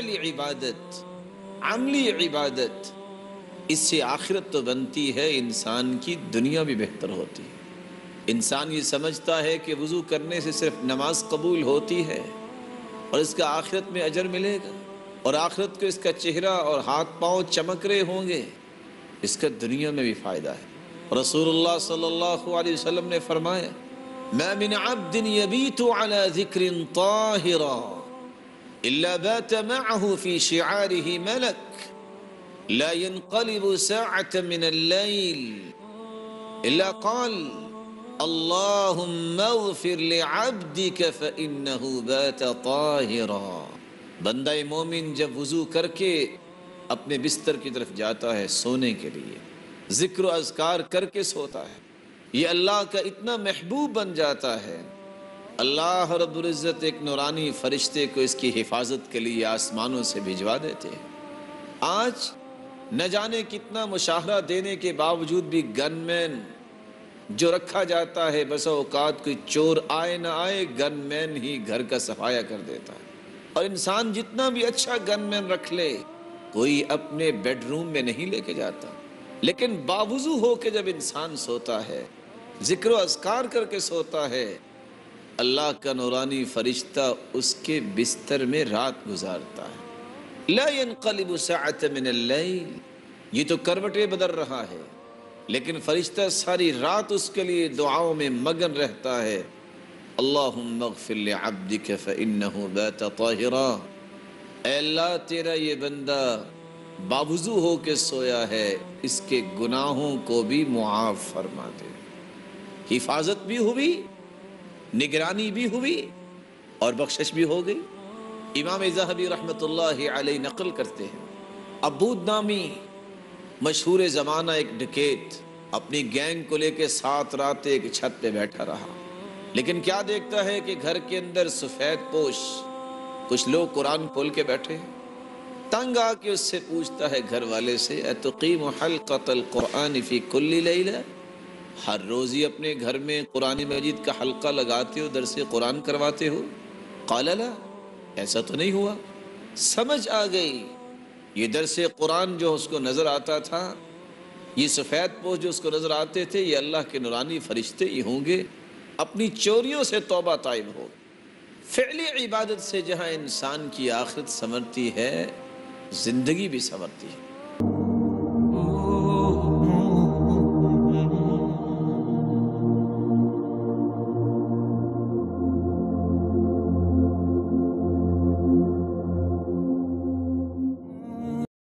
فعلی عبادت، عملی عبادت، اس سے آخرت تو بنتی ہے، انسان کی دنیا بھی بہتر ہوتی ہے۔ انسان یہ سمجھتا ہے کہ وضو کرنے سے صرف نماز قبول ہوتی ہے اور اس کا آخرت میں اجر ملے گا، اور آخرت کو اس کا چہرہ اور ہاتھ پاؤں چمک رہے ہوں گے، اس کا دنیا میں بھی فائدہ ہے۔ رسول اللہ صلی اللہ علیہ وسلم نے فرمایا ما من عبد يبيت على ذكر طاهرا إلا بات معه في شعاره ملك لا ينقلب ساعة من الليل إلا قال اللهم اغفر لعبدك فإنه بات طاهرا۔ بندہ مومن جب وضو کر کے اپنے بستر کی طرف جاتا ہے سونے کے لیے، ذکر و اذکار کر کے سوتا ہے، یہ اللہ کا اتنا محبوب بن جاتا ہے، اللہ رب العزت ایک نورانی فرشتے کو اس کی حفاظت کے لیے آسمانوں سے بھجوا دیتے ہیں۔ آج نہ جانے کتنا مشاہرہ دینے کے باوجود بھی گن مین جو رکھا جاتا ہے، بسا اوقات کوئی چور آئے نہ آئے گن مین ہی گھر کا صفایا کر دیتا ہے، اور انسان جتنا بھی اچھا گن مین رکھ لے کوئی اپنے بیڈ روم میں نہیں لے کے جاتا، لیکن باوضو ہو کے جب انسان سوتا ہے، ذکر و اذکار کر کے سوتا ہے، اللہ کا نورانی فرشتہ اس کے بستر میں رات گزارتا ہے۔ لا ينقلب ساعة من اللیل، یہ تو کروٹیں بدل رہا ہے، لیکن فرشتہ ساری رات اس کے لیے دعاؤں میں مگن رہتا ہے۔ اللہم اغفر لعبدک فإنہ بات طاہرا، اے اللہ تیرا یہ بندہ باوضو ہو کے سویا ہے، اس کے گناہوں کو بھی معاف فرما دے۔ حفاظت بھی ہوئی، نگرانی بھی ہوئی، اور بخشش بھی ہو گئی۔ امام ذہبی رحمۃ اللہ علیہ نقل کرتے ہیں، عبود نامی مشہور زمانہ ایک ڈکیت اپنی گینگ کو لے کے 7 راتیں ایک چھت پہ بیٹھا رہا، لیکن کیا دیکھتا ہے کہ گھر کے اندر سفید پوش کچھ لوگ قرآن کھول کے بیٹھے ہیں۔ تنگ آ کے اس سے پوچھتا ہے گھر والے سے اتقیم حلقۃ القرآن فی کل لیلہ، ہر روز ہی اپنے گھر میں قرآن مجید کا حلقہ لگاتے ہو، درس قرآن کرواتے ہو؟ قال لا، ایسا تو نہیں ہوا۔ سمجھ آ گئی یہ درس قرآن جو اس کو نظر آتا تھا، یہ سفید پوش جو اس کو نظر آتے تھے، یہ اللہ کے نورانی فرشتے ہی ہوں گے، اپنی چوریوں سے توبہ طائب ہو۔ فعلی عبادت سے جہاں انسان کی آخرت سنورتی ہے، زندگی بھی سنورتی ہے۔